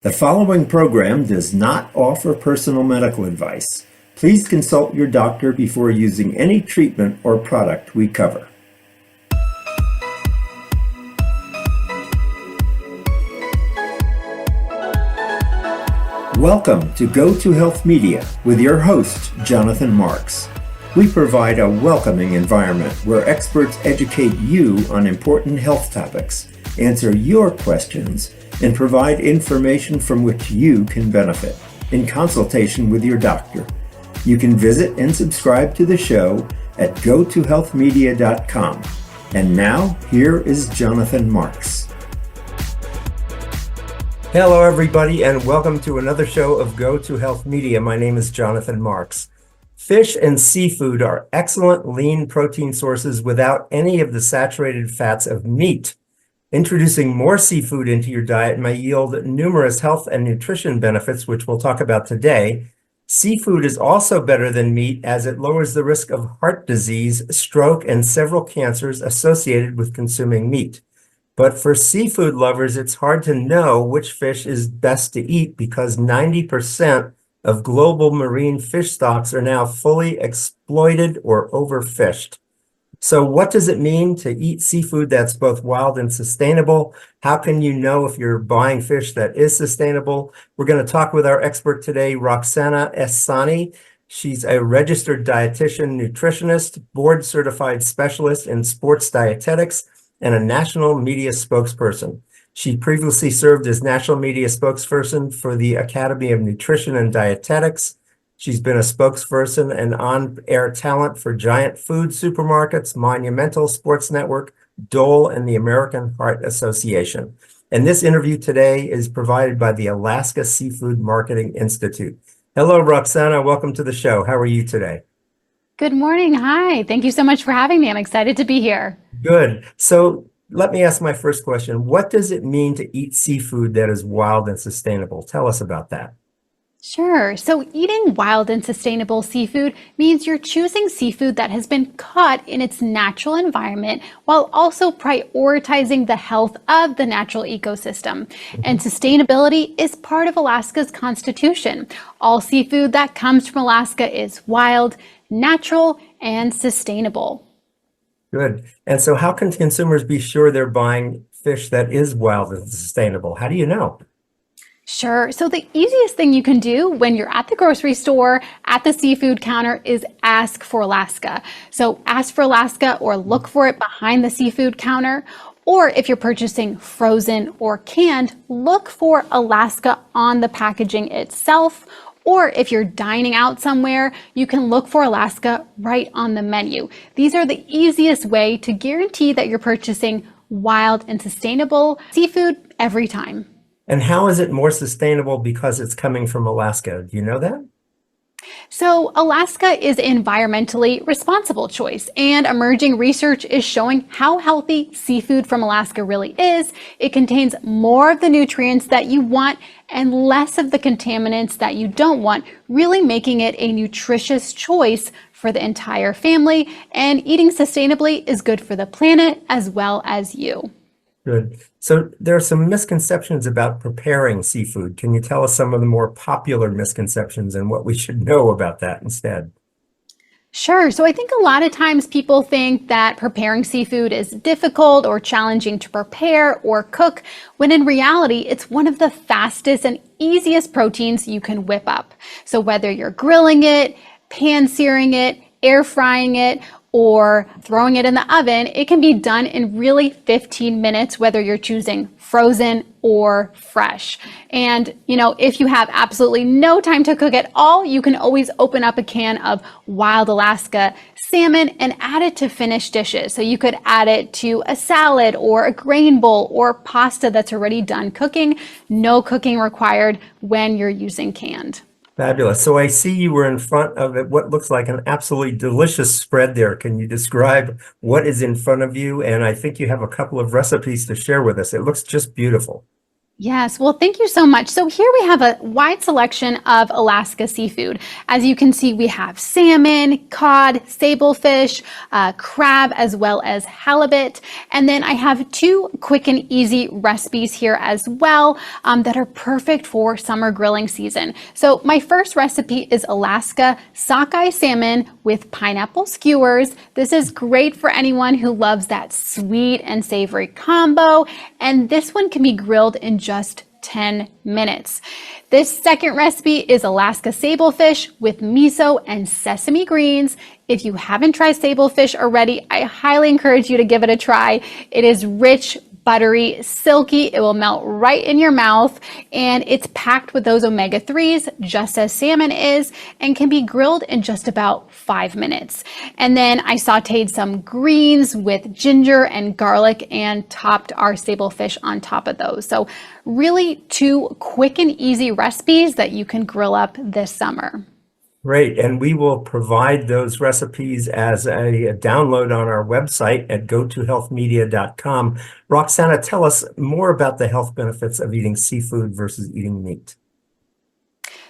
The following program does not offer personal medical advice. Please consult your doctor before using any treatment or product we cover. Welcome to Go to Health Media with your host, Jonathan Marks. We provide a welcoming environment where experts educate you on important health topics, answer your questions, and provide information from which you can benefit in consultation with your doctor. You can visit and subscribe to the show at gotohealthmedia.com. And now, here is Jonathan Marks. Hello, everybody, and welcome to another show of Go to Health Media. My name is Jonathan Marks. Fish and seafood are excellent lean protein sources without any of the saturated fats of meat. Introducing more seafood into your diet may yield numerous health and nutrition benefits, which we'll talk about today. Seafood is also better than meat as it lowers the risk of heart disease, stroke, and several cancers associated with consuming meat. But for seafood lovers, it's hard to know which fish is best to eat because 90% of global marine fish stocks are now fully exploited or overfished. So what does it mean to eat seafood that's both wild and sustainable? How can you know if you're buying fish that is sustainable? We're going to talk with our expert today, Roxana Ehsani. She's a registered dietitian nutritionist, board certified specialist in sports dietetics, and a national media spokesperson. She previously served as national media spokesperson for the Academy of Nutrition and Dietetics. She's been a spokesperson and on-air talent for giant food supermarkets, Monumental Sports Network, DOLE, and the American Heart Association. And this interview today is provided by the Alaska Seafood Marketing Institute. Hello, Roxana. Welcome to the show. How are you today? Good morning. Hi. Thank you so much for having me. I'm excited to be here. Good. So let me ask my first question. What does it mean to eat seafood that is wild and sustainable? Tell us about that. Sure. So eating wild and sustainable seafood means you're choosing seafood that has been caught in its natural environment while also prioritizing the health of the natural ecosystem. And sustainability is part of Alaska's constitution. All seafood that comes from Alaska is wild, natural, and sustainable. Good. And so how can consumers be sure they're buying fish that is wild and sustainable? How do you know? Sure. So the easiest thing you can do when you're at the grocery store, at the seafood counter, is ask for Alaska. So ask for Alaska or look for it behind the seafood counter. Or if you're purchasing frozen or canned, look for Alaska on the packaging itself. Or if you're dining out somewhere, you can look for Alaska right on the menu. These are the easiest way to guarantee that you're purchasing wild and sustainable seafood every time. And how is it more sustainable because it's coming from Alaska? Do you know that? So Alaska is an environmentally responsible choice, and emerging research is showing how healthy seafood from Alaska really is. It contains more of the nutrients that you want and less of the contaminants that you don't want, really making it a nutritious choice for the entire family. And eating sustainably is good for the planet as well as you. Good. So there are some misconceptions about preparing seafood. Can you tell us some of the more popular misconceptions and what we should know about that instead? Sure. So I think a lot of times people think that preparing seafood is difficult or challenging to prepare or cook, when in reality, it's one of the fastest and easiest proteins you can whip up. So whether you're grilling it, pan searing it, air frying it, or throwing it in the oven, it can be done in really 15 minutes, whether you're choosing frozen or fresh. And, if you have absolutely no time to cook at all, you can always open up a can of wild Alaska salmon and add it to finished dishes. So you could add it to a salad or a grain bowl or pasta that's already done cooking. No cooking required when you're using canned. Fabulous. So I see you were in front of what looks like an absolutely delicious spread there. Can you describe what is in front of you? And I think you have a couple of recipes to share with us. It looks just beautiful. Yes, well, thank you so much. So here we have a wide selection of Alaska seafood. As you can see, we have salmon, cod, sablefish, crab, as well as halibut. And then I have two quick and easy recipes here as well that are perfect for summer grilling season. So my first recipe is Alaska sockeye salmon with pineapple skewers. This is great for anyone who loves that sweet and savory combo. And this one can be grilled in just 10 minutes. This second recipe is Alaska sablefish with miso and sesame greens. If you haven't tried sablefish already, I highly encourage you to give it a try. It is rich, buttery, silky. It will melt right in your mouth, and it's packed with those omega-3s, just as salmon is, and can be grilled in just about 5 minutes. And then I sauteed some greens with ginger and garlic and topped our sablefish on top of those. So really two quick and easy recipes that you can grill up this summer. Great. And we will provide those recipes as a download on our website at gotohealthmedia.com. Roxana, tell us more about the health benefits of eating seafood versus eating meat.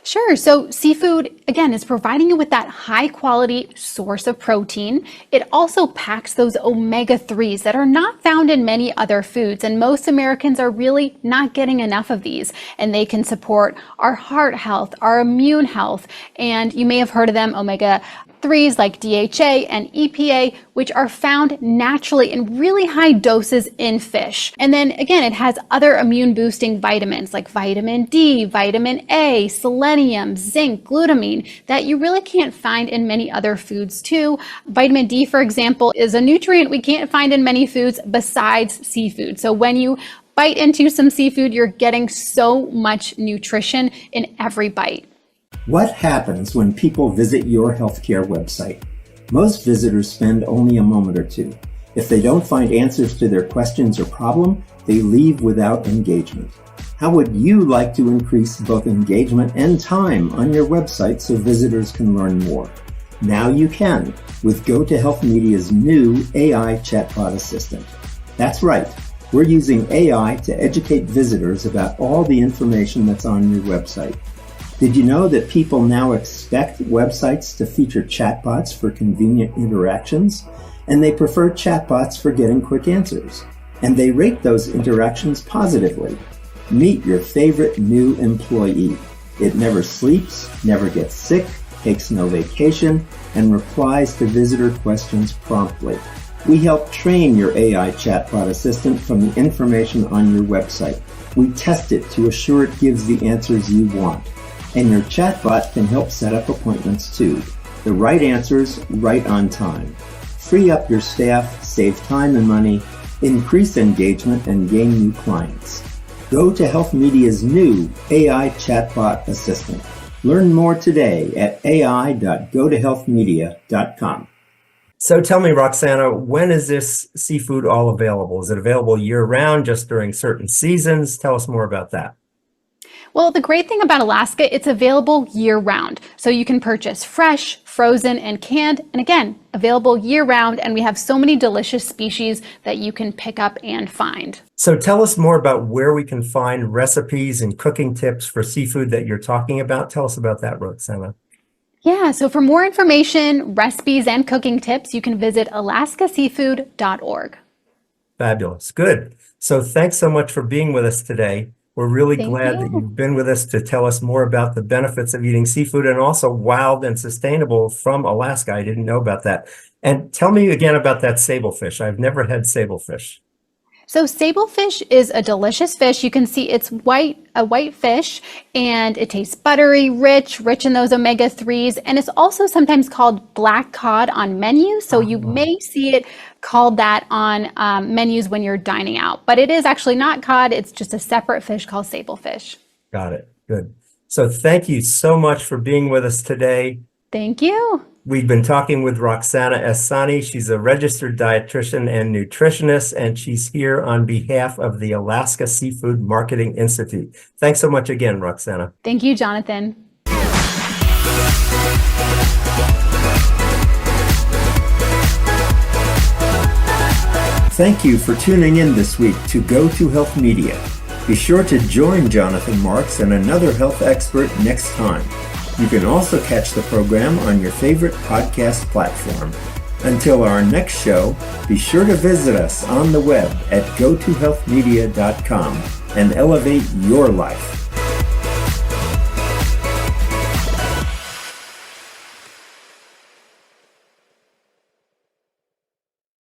Sure. So seafood, again, is providing you with that high quality source of protein. It also packs those omega-3s that are not found in many other foods. And most Americans are really not getting enough of these. And they can support our heart health, our immune health. And you may have heard of them, omega-3s like DHA and EPA, which are found naturally in really high doses in fish. And then again, it has other immune boosting vitamins like vitamin D, vitamin A, selenium, zinc, glutamine that you really can't find in many other foods too. Vitamin D, for example, is a nutrient we can't find in many foods besides seafood. So when you bite into some seafood, you're getting so much nutrition in every bite. What happens when people visit your healthcare website? Most visitors spend only a moment or two. If they don't find answers to their questions or problem, they leave without engagement. How would you like to increase both engagement and time on your website so visitors can learn more? Now you can with Go to Health Media's new AI chatbot assistant. That's right. We're using AI to educate visitors about all the information that's on your website. Did you know that people now expect websites to feature chatbots for convenient interactions? And they prefer chatbots for getting quick answers. And they rate those interactions positively. Meet your favorite new employee. It never sleeps, never gets sick, takes no vacation, and replies to visitor questions promptly. We help train your AI chatbot assistant from the information on your website. We test it to assure it gives the answers you want. And your chatbot can help set up appointments too. The right answers, right on time. Free up your staff, save time and money, increase engagement, and gain new clients. Go to Health Media's new AI chatbot assistant. Learn more today at ai.gotohealthmedia.com. So tell me, Roxana, when is this seafood all available? Is it available year-round, just during certain seasons? Tell us more about that. Well, the great thing about Alaska, it's available year-round. So you can purchase fresh, frozen, and canned, and again, available year-round, and we have so many delicious species that you can pick up and find. So tell us more about where we can find recipes and cooking tips for seafood that you're talking about. Tell us about that, Roxana. Yeah, so for more information, recipes, and cooking tips, you can visit alaskaseafood.org. Fabulous. Good. So thanks so much for being with us today. We're really glad that you've been with us to tell us more about the benefits of eating seafood and also wild and sustainable from Alaska. I didn't know about that. And tell me again about that sablefish. I've never had sablefish. So sablefish is a delicious fish. You can see it's a white fish, and it tastes buttery, rich in those omega-3s. And it's also sometimes called black cod on menus. So you may see it called that on menus when you're dining out. But it is actually not cod. It's just a separate fish called sablefish. Got it. Good. So thank you so much for being with us today. Thank you. We've been talking with Roxana Ehsani. She's a registered dietitian and nutritionist, and she's here on behalf of the Alaska Seafood Marketing Institute. Thanks so much again, Roxana. Thank you, Jonathan. Thank you for tuning in this week to Go to Health Media. Be sure to join Jonathan Marks and another health expert next time. You can also catch the program on your favorite podcast platform. Until our next show, be sure to visit us on the web at gotohealthmedia.com and elevate your life.